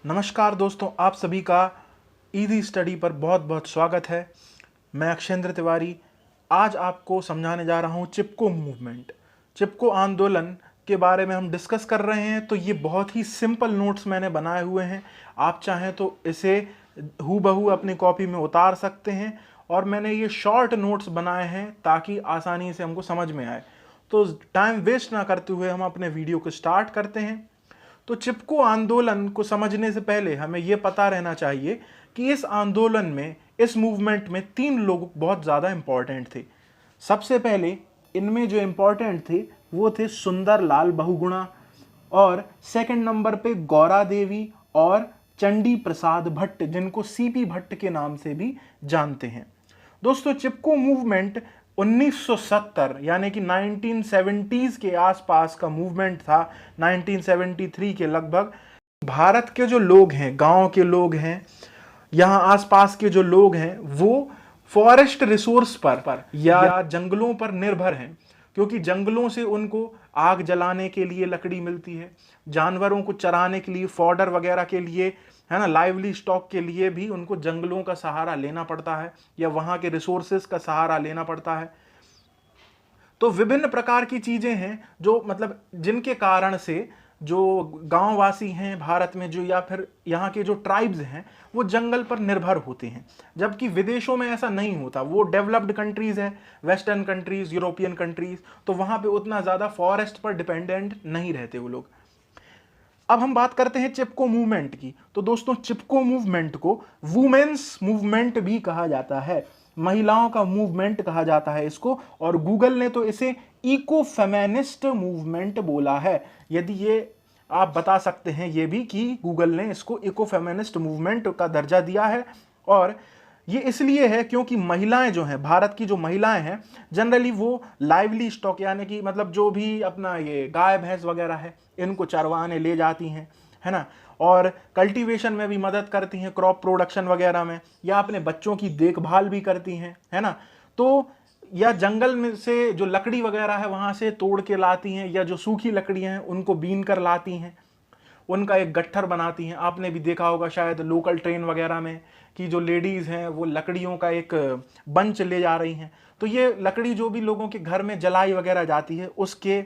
नमस्कार दोस्तों, आप सभी का ईजी स्टडी पर बहुत बहुत स्वागत है। मैं अक्षेंद्र तिवारी आज आपको समझाने जा रहा हूँ चिपको मूवमेंट, चिपको आंदोलन के बारे में हम डिस्कस कर रहे हैं। तो ये बहुत ही सिंपल नोट्स मैंने बनाए हुए हैं, आप चाहें तो इसे हूबहू अपनी कॉपी में उतार सकते हैं। और मैंने ये शॉर्ट नोट्स बनाए हैं ताकि आसानी से हमको समझ में आए। तो टाइम वेस्ट ना करते हुए हम अपने वीडियो को स्टार्ट करते हैं। तो चिपको आंदोलन को समझने से पहले हमें यह पता रहना चाहिए कि इस आंदोलन में, इस मूवमेंट में 3 लोग बहुत ज़्यादा इंपॉर्टेंट थे। सबसे पहले इनमें जो इंपॉर्टेंट थे वो थे सुंदरलाल बहुगुणा, और सेकंड नंबर पे गौरा देवी और चंडी प्रसाद भट्ट, जिनको सीपी भट्ट के नाम से भी जानते हैं। दोस्तों, चिपको मूवमेंट 1970 यानी कि 1970s के आसपास का मूवमेंट था। 1973 के लगभग भारत के जो लोग हैं, गांव के लोग हैं, यहाँ आसपास के जो लोग हैं, वो फॉरेस्ट रिसोर्स पर या जंगलों पर निर्भर हैं, क्योंकि जंगलों से उनको आग जलाने के लिए लकड़ी मिलती है, जानवरों को चराने के लिए, फॉडर वगैरह के लिए, है ना, लाइवली स्टॉक के लिए भी उनको जंगलों का सहारा लेना पड़ता है या वहाँ के रिसोर्सेज का सहारा लेना पड़ता है। तो विभिन्न प्रकार की चीज़ें हैं जो मतलब जिनके कारण से जो गांववासी हैं भारत में, जो या फिर यहाँ के जो ट्राइब्स हैं, वो जंगल पर निर्भर होते हैं। जबकि विदेशों में ऐसा नहीं होता, वो डेवलप्ड कंट्रीज है, वेस्टर्न कंट्रीज, यूरोपियन कंट्रीज, तो वहाँ पे उतना ज़्यादा फॉरेस्ट पर डिपेंडेंट नहीं रहते वो लोग। अब हम बात करते हैं चिपको मूवमेंट की। तो दोस्तों, चिपको मूवमेंट को वुमेन्स मूवमेंट भी कहा जाता है, महिलाओं का मूवमेंट कहा जाता है इसको, और गूगल ने तो इसे इको फेमिनिस्ट मूवमेंट बोला है। यदि ये आप बता सकते हैं ये भी कि गूगल ने इसको इको फेमिनिस्ट मूवमेंट का दर्जा दिया है। और ये इसलिए है क्योंकि महिलाएं जो हैं, भारत की जो महिलाएं हैं, जनरली वो लाइवली स्टॉक यानी कि मतलब जो भी अपना ये गाय भैंस वगैरह है, इनको चरवाने ले जाती हैं, है ना, और कल्टीवेशन में भी मदद करती हैं, क्रॉप प्रोडक्शन वगैरह में, या अपने बच्चों की देखभाल भी करती हैं, है ना। तो या जंगल में से जो लकड़ी वगैरह है वहाँ से तोड़ के लाती हैं, या जो सूखी लकड़ियाँ हैं उनको बीन कर लाती हैं, उनका एक गट्ठर बनाती हैं। आपने भी देखा होगा शायद लोकल ट्रेन वगैरह में कि जो लेडीज़ हैं वो लकड़ियों का एक बंच ले जा रही हैं। तो ये लकड़ी जो भी लोगों के घर में जलाई वगैरह जाती है उसके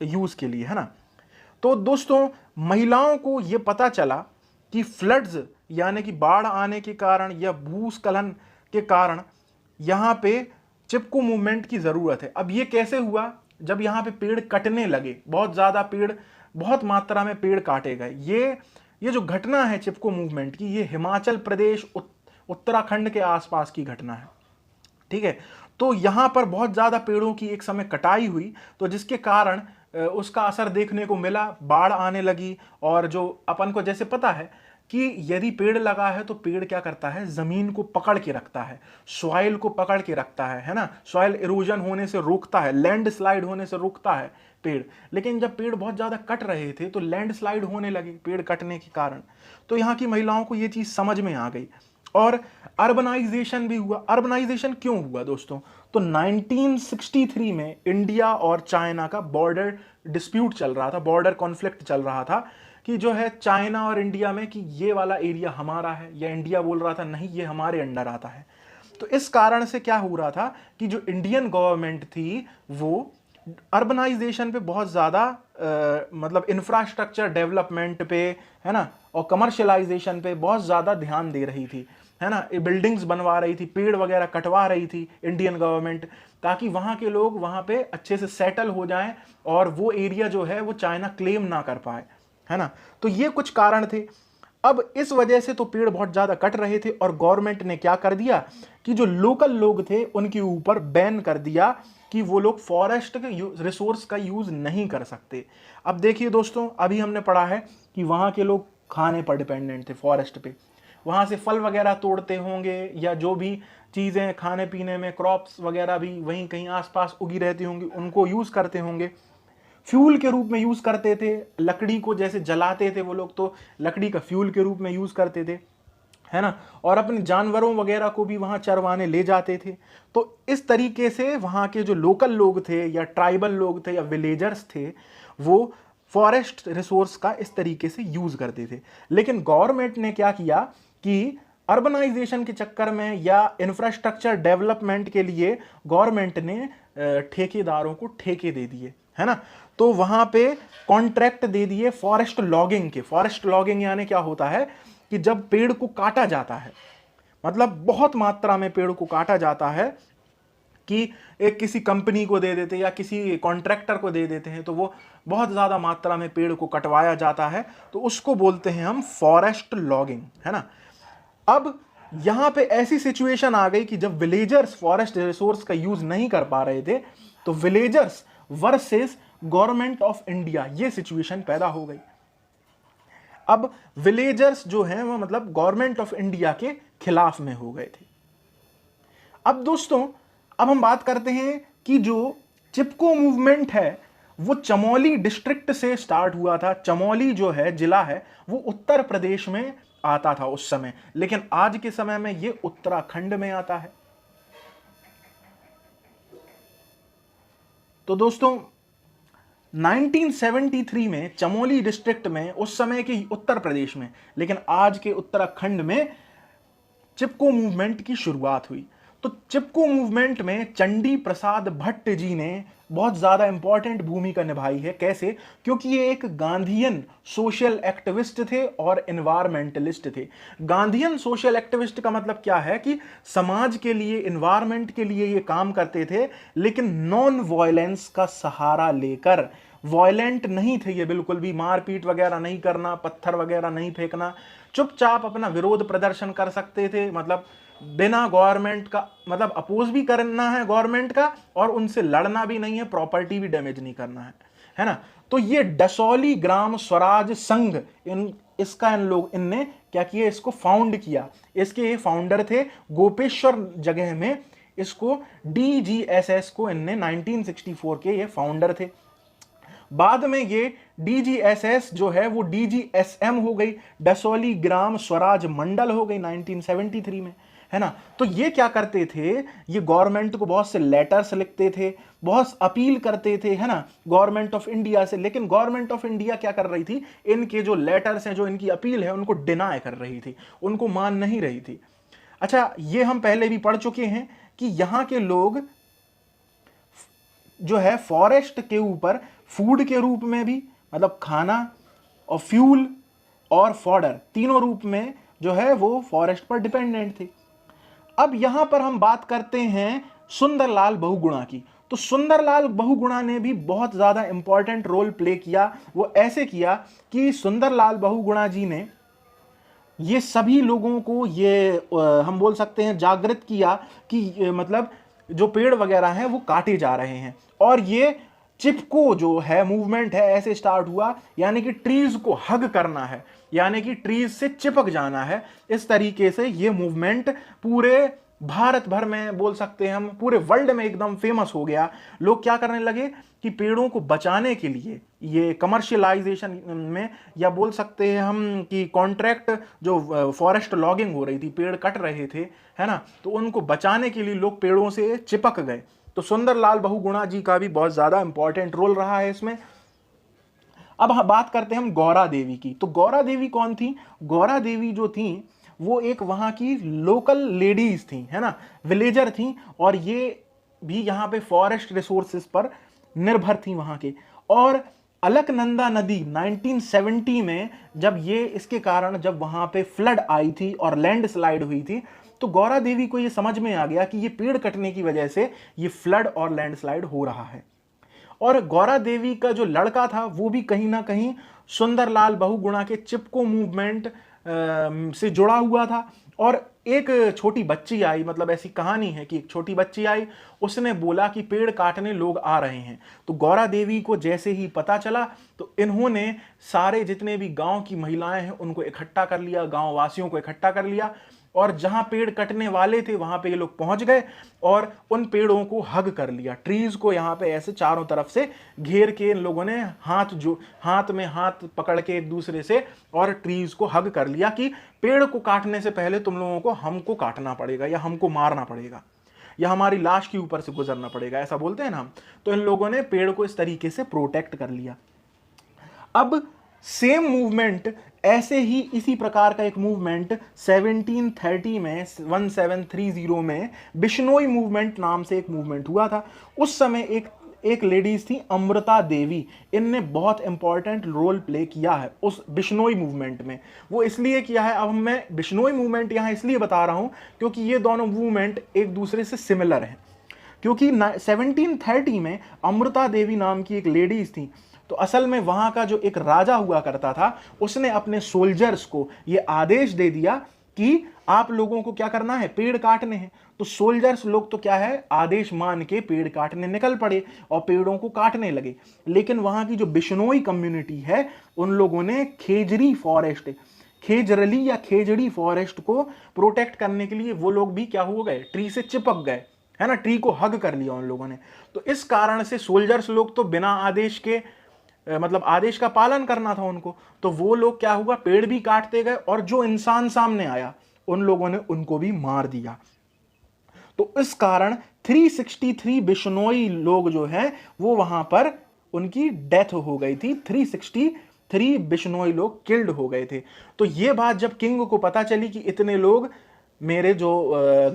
यूज़ के लिए, है ना। तो दोस्तों, महिलाओं को ये पता चला कि फ्लड्स यानी कि बाढ़ आने के कारण या भूस्खलन के कारण यहाँ पे चिपको मूवमेंट की ज़रूरत है। अब ये कैसे हुआ? जब यहाँ पे पेड़ कटने लगे, बहुत ज़्यादा पेड़, बहुत मात्रा में पेड़ काटे गए। ये जो घटना है चिपको मूवमेंट की, ये हिमाचल प्रदेश, उत्तराखंड के आसपास की घटना है, ठीक है। तो यहाँ पर बहुत ज़्यादा पेड़ों की एक समय कटाई हुई, तो जिसके कारण उसका असर देखने को मिला, बाढ़ आने लगी। और जो अपन को जैसे पता है कि यदि पेड़ लगा है तो पेड़ क्या करता है, ज़मीन को पकड़ के रखता है, सॉइल को पकड़ के रखता है ना, सॉइल इरोजन होने से रोकता है, लैंड स्लाइड होने से रोकता है पेड़। लेकिन जब पेड़ बहुत ज़्यादा कट रहे थे तो लैंड स्लाइड होने लगे पेड़ कटने के कारण। तो यहाँ की महिलाओं को ये चीज़ समझ में आ गई और अर्बनाइजेशन भी हुआ। अर्बनाइजेशन क्यों हुआ दोस्तों? तो 1963 में इंडिया और चाइना का बॉर्डर डिस्प्यूट चल रहा था, बॉर्डर कॉन्फ्लिक्ट चल रहा था कि जो है चाइना और इंडिया में कि ये वाला एरिया हमारा है, या इंडिया बोल रहा था नहीं ये हमारे अंडर आता है। तो इस कारण से क्या हो रहा था कि जो इंडियन गवर्नमेंट थी वो अर्बनाइजेशन पे बहुत ज़्यादा मतलब इंफ्रास्ट्रक्चर डेवलपमेंट पे, है ना, और कमर्शलाइजेशन पे बहुत ज़्यादा ध्यान दे रही थी, है ना। बिल्डिंग्स बनवा रही थी, पेड़ वगैरह कटवा रही थी इंडियन गवर्नमेंट, ताकि वहाँ के लोग वहाँ पे अच्छे से सेटल हो जाएं और वो एरिया जो है वो चाइना क्लेम ना कर पाए, है ना। तो ये कुछ कारण थे। अब इस वजह से तो पेड़ बहुत ज़्यादा कट रहे थे और गवर्नमेंट ने क्या कर दिया कि जो लोकल लोग थे उनके ऊपर बैन कर दिया कि वो लोग फॉरेस्ट के रिसोर्स का यूज़ नहीं कर सकते। अब देखिए दोस्तों, अभी हमने पढ़ा है कि वहाँ के लोग खाने पर डिपेंडेंट थे, फॉरेस्ट पे, वहाँ से फल वगैरह तोड़ते होंगे, या जो भी चीज़ें खाने पीने में, क्रॉप्स वगैरह भी वहीं कहीं आसपास उगी रहती होंगी, उनको यूज़ करते होंगे, फ्यूल के रूप में यूज़ करते थे। लकड़ी को जैसे जलाते थे वो लोग, तो लकड़ी का फ्यूल के रूप में यूज़ करते थे, है ना, और अपने जानवरों वगैरह को भी वहाँ चरवाने ले जाते थे। तो इस तरीके से वहाँ के जो लोकल लोग थे या ट्राइबल लोग थे या विलेजर्स थे, वो फॉरेस्ट रिसोर्स का इस तरीके से यूज करते थे। लेकिन गवर्नमेंट ने क्या किया कि अर्बनाइजेशन के चक्कर में या इंफ्रास्ट्रक्चर डेवलपमेंट के लिए गवर्नमेंट ने ठेकेदारों को ठेके दे दिए, है ना। तो वहां पे कॉन्ट्रैक्ट दे दिए फॉरेस्ट लॉगिंग के। फॉरेस्ट लॉगिंग यानी क्या होता है कि जब पेड़ को काटा जाता है, मतलब बहुत मात्रा में पेड़ को काटा जाता है, कि एक किसी कंपनी को दे देते या किसी कॉन्ट्रैक्टर को दे देते हैं, तो वो बहुत ज़्यादा मात्रा में पेड़ को कटवाया जाता है, तो उसको बोलते हैं हम फॉरेस्ट लॉगिंग, है ना। अब यहां पे ऐसी सिचुएशन आ गई कि जब विलेजर्स फॉरेस्ट रिसोर्स का यूज नहीं कर पा रहे थे, तो villagers versus government of India, ये सिचुएशन पैदा हो गई। अब विलेजर्स जो हैं वो मतलब गवर्नमेंट ऑफ इंडिया के खिलाफ में हो गए थे। अब दोस्तों, अब हम बात करते हैं कि जो चिपको मूवमेंट है वो चमोली डिस्ट्रिक्ट से स्टार्ट हुआ था। चमोली जो है जिला है वो उत्तर प्रदेश में आता था उस समय, लेकिन आज के समय में ये उत्तराखंड में आता है। तो दोस्तों 1973 में चमोली डिस्ट्रिक्ट में, उस समय के उत्तर प्रदेश में, लेकिन आज के उत्तराखंड में चिपको मूवमेंट की शुरुआत हुई। तो चिपको मूवमेंट में चंडी प्रसाद भट्ट जी ने बहुत ज़्यादा इंपॉर्टेंट भूमिका निभाई है। कैसे? क्योंकि ये एक गांधीयन सोशल एक्टिविस्ट थे और एनवायरमेंटलिस्ट थे। गांधीयन सोशल एक्टिविस्ट का मतलब क्या है कि समाज के लिए, एनवायरमेंट के लिए ये काम करते थे, लेकिन नॉन वायलेंस का सहारा लेकर। वायलेंट नहीं थे ये बिल्कुल भी, मारपीट वगैरह नहीं करना, पत्थर वगैरह नहीं फेंकना, चुपचाप अपना विरोध प्रदर्शन कर सकते थे, मतलब बिना गवर्नमेंट का, मतलब अपोज भी करना है गवर्नमेंट का और उनसे लड़ना भी नहीं है, प्रॉपर्टी भी डैमेज नहीं करना है ना। तो ये डसौली ग्राम स्वराज संघ, इनने क्या किया, इसको फाउंड किया। इसके फाउंडर थे गोपेश्वर जगह में, इसको DGSS को इनने 1964 के ये फाउंडर थे। बाद में ये DGSS जो है वो DGSM हो गई, डसौली ग्राम स्वराज मंडल हो गई 1973 में, है ना। तो ये क्या करते थे, ये गवर्नमेंट को बहुत से लेटर्स लिखते थे, बहुत अपील करते थे, है ना, गवर्नमेंट ऑफ इंडिया से। लेकिन गवर्नमेंट ऑफ इंडिया क्या कर रही थी, इनके जो लेटर्स हैं, जो इनकी अपील है, उनको डिनाई कर रही थी, उनको मान नहीं रही थी। अच्छा, ये हम पहले भी पढ़ चुके हैं कि यहां के लोग जो है फॉरेस्ट के ऊपर फूड के रूप में भी, मतलब खाना और फ्यूल और फॉडर, तीनों रूप में जो है वो फॉरेस्ट पर डिपेंडेंट थे। अब यहां पर हम बात करते हैं सुंदरलाल बहुगुणा की। तो सुंदरलाल बहुगुणा ने भी बहुत ज्यादा इंपॉर्टेंट रोल प्ले किया। वो ऐसे किया कि सुंदरलाल बहुगुणा जी ने ये सभी लोगों को ये हम बोल सकते हैं जागृत किया कि मतलब जो पेड़ वगैरह हैं वो काटे जा रहे हैं, और ये चिपको जो है मूवमेंट है ऐसे स्टार्ट हुआ, यानी कि ट्रीज को हग करना है, यानी कि ट्रीज से चिपक जाना है। इस तरीके से ये मूवमेंट पूरे भारत भर में, बोल सकते हैं हम पूरे वर्ल्ड में एकदम फेमस हो गया। लोग क्या करने लगे कि पेड़ों को बचाने के लिए, ये कमर्शियलाइजेशन में, या बोल सकते हैं हम कि कॉन्ट्रैक्ट जो फॉरेस्ट लॉगिंग हो रही थी, पेड़ कट रहे थे, है ना, तो उनको बचाने के लिए लोग पेड़ों से चिपक गए। तो सुंदरलाल बहुगुणा जी का भी बहुत ज्यादा इंपॉर्टेंट रोल रहा है इसमें। अब हम बात करते हैं हम गौरा देवी की। तो गौरा देवी कौन थी? गौरा देवी जो थी वो एक वहां की लोकल लेडीज थी, है ना, विलेजर थी, और ये भी यहाँ पे फॉरेस्ट रिसोर्सेज पर निर्भर थी वहां के। और अलकनंदा नदी 1970 में जब ये इसके कारण जब वहां पे फ्लड आई थी और लैंडस्लाइड हुई थी, तो गौरा देवी को ये समझ में आ गया कि ये पेड़ कटने की वजह से ये फ्लड और लैंडस्लाइड हो रहा है। और गौरा देवी का जो लड़का था वो भी कहीं ना कहीं सुंदरलाल बहुगुणा के चिपको मूवमेंट से जुड़ा हुआ था। और एक छोटी बच्ची आई, मतलब ऐसी कहानी है कि एक छोटी बच्ची आई, उसने बोला कि पेड़ काटने लोग आ रहे हैं। तो गौरा देवी को जैसे ही पता चला तो इन्होंने सारे जितने भी गांव की महिलाएं हैं उनको इकट्ठा कर लिया, गांव वासियों को इकट्ठा कर लिया, और जहां पेड़ कटने वाले थे वहां पे ये लोग पहुंच गए और उन पेड़ों को हग कर लिया। ट्रीज को यहाँ पे ऐसे चारों तरफ से घेर के इन लोगों ने हाथ में हाथ पकड़ के एक दूसरे से और ट्रीज को हग कर लिया कि पेड़ को काटने से पहले तुम लोगों को हमको काटना पड़ेगा, या हमको मारना पड़ेगा, या हमारी लाश के ऊपर से गुजरना पड़ेगा, ऐसा बोलते हैं ना हम। तो इन लोगों ने पेड़ को इस तरीके से प्रोटेक्ट कर लिया। अब सेम मूवमेंट ऐसे ही इसी प्रकार का एक मूवमेंट 1730 में 1730 में बिश्नोई मूवमेंट नाम से एक मूवमेंट हुआ था। उस समय एक लेडीज थी अमृता देवी, इनने बहुत इंपॉर्टेंट रोल प्ले किया है उस बिश्नोई मूवमेंट में। वो इसलिए किया है, अब मैं बिश्नोई मूवमेंट यहां इसलिए बता रहा हूं क्योंकि ये दोनों मूवमेंट एक दूसरे से सिमिलर हैं। क्योंकि 1730 में अमृता देवी नाम की एक लेडीज थी, तो असल में वहां का जो एक राजा हुआ करता था, उसने अपने सोल्जर्स को यह आदेश दे दिया कि आप लोगों को क्या करना है, पेड़ काटने हैं। तो सोल्जर्स लोग तो क्या है, आदेश मान के पेड़ काटने निकल पड़े और पेड़ों को काटने लगे। लेकिन वहां की जो बिश्नोई कम्युनिटी है, उन लोगों ने खेजरी फॉरेस्ट, खेजरली या खेजड़ी फॉरेस्ट को प्रोटेक्ट करने के लिए वो लोग भी क्या हो गए, ट्री से चिपक गए, है ना, ट्री को हग कर लिया उन लोगों ने। तो इस कारण से सोल्जर्स लोग तो बिना आदेश के, मतलब आदेश का पालन करना था उनको, तो वो लोग क्या हुआ, पेड़ भी काटते गए और जो इंसान सामने आया उन लोगों ने उनको भी मार दिया। तो इस कारण 363 बिश्नोई लोग जो हैं वो वहां पर उनकी डेथ हो गई थी। 363 बिश्नोई लोग किल्ड हो गए थे। तो ये बात जब किंग को पता चली कि इतने लोग मेरे जो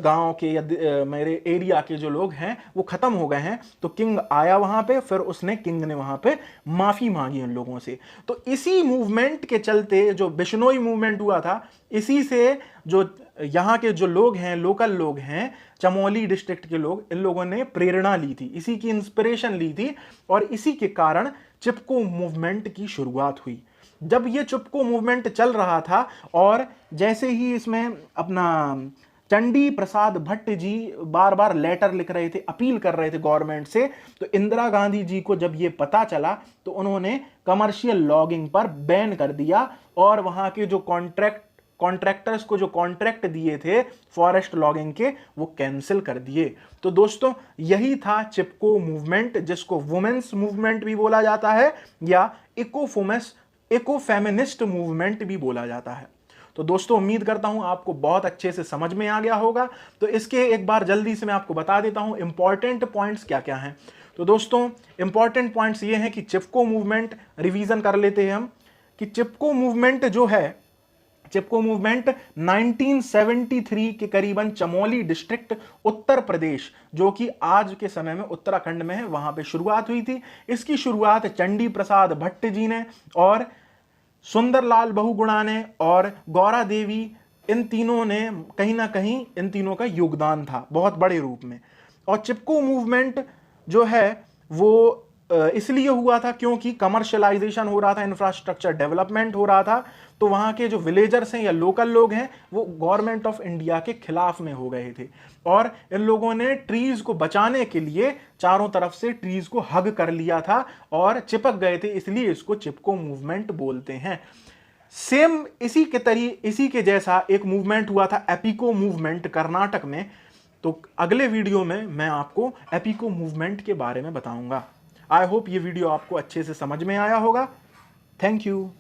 गांव के या मेरे एरिया के जो लोग हैं वो खत्म हो गए हैं, तो किंग आया वहां पे, फिर उसने किंग ने वहां पे माफी मांगी उन लोगों से। तो इसी मूवमेंट के चलते जो बिश्नोई मूवमेंट हुआ था, इसी से जो यहाँ के जो लोग हैं, लोकल लोग हैं, चमोली डिस्ट्रिक्ट के लोग, इन लोगों ने प्रेरणा ली थी, इसी की इंस्पिरेशन ली थी और इसी के कारण चिपको मूवमेंट की शुरुआत हुई। जब ये चिपको मूवमेंट चल रहा था और जैसे ही इसमें अपना चंडी प्रसाद भट्ट जी बार बार लेटर लिख रहे थे, अपील कर रहे थे गवर्नमेंट से, तो इंदिरा गांधी जी को जब ये पता चला तो उन्होंने कमर्शियल लॉगिंग पर बैन कर दिया और वहां के जो कॉन्ट्रैक्टर्स को जो कॉन्ट्रैक्ट दिए थे फॉरेस्ट लॉगिंग के, वो कैंसिल कर दिए। तो दोस्तों यही था चिपको मूवमेंट, जिसको वुमेन्स मूवमेंट भी बोला जाता है या इको फेमिनिस्ट मूवमेंट भी बोला जाता है। तो दोस्तों उम्मीद करता हूं आपको बहुत अच्छे से समझ में आ गया होगा। तो इसके एक बार जल्दी से मैं आपको बता देता हूं इंपॉर्टेंट पॉइंट्स क्या क्या हैं। तो दोस्तों इंपॉर्टेंट पॉइंट्स ये हैं कि चिपको मूवमेंट, रिवीजन कर लेते हैं हम कि चिपको मूवमेंट जो है, चिपको मूवमेंट 1973 के करीबन चमोली डिस्ट्रिक्ट उत्तर प्रदेश, जो कि आज के समय में उत्तराखंड में है, वहां पे शुरुआत हुई थी। इसकी शुरुआत चंडी प्रसाद भट्ट जी ने और सुंदरलाल बहुगुणा ने और गौरा देवी, इन तीनों ने कहीं ना कहीं, इन तीनों का योगदान था बहुत बड़े रूप में। और चिपको मूवमेंट जो है वो इसलिए हुआ था क्योंकि कमर्शलाइजेशन हो रहा था, इंफ्रास्ट्रक्चर डेवलपमेंट हो रहा था। तो वहां के जो विलेजर्स हैं या लोकल लोग हैं वो गवर्नमेंट ऑफ इंडिया के खिलाफ में हो गए थे और इन लोगों ने ट्रीज को बचाने के लिए चारों तरफ से ट्रीज को हग कर लिया था और चिपक गए थे, इसलिए इसको चिपको मूवमेंट बोलते हैं। सेम इसी के जैसा एक मूवमेंट हुआ था एपिको मूवमेंट कर्नाटक में। तो अगले वीडियो में मैं आपको एपिको मूवमेंट के बारे में बताऊंगा। आई होप ये वीडियो आपको अच्छे से समझ में आया होगा। Thank you.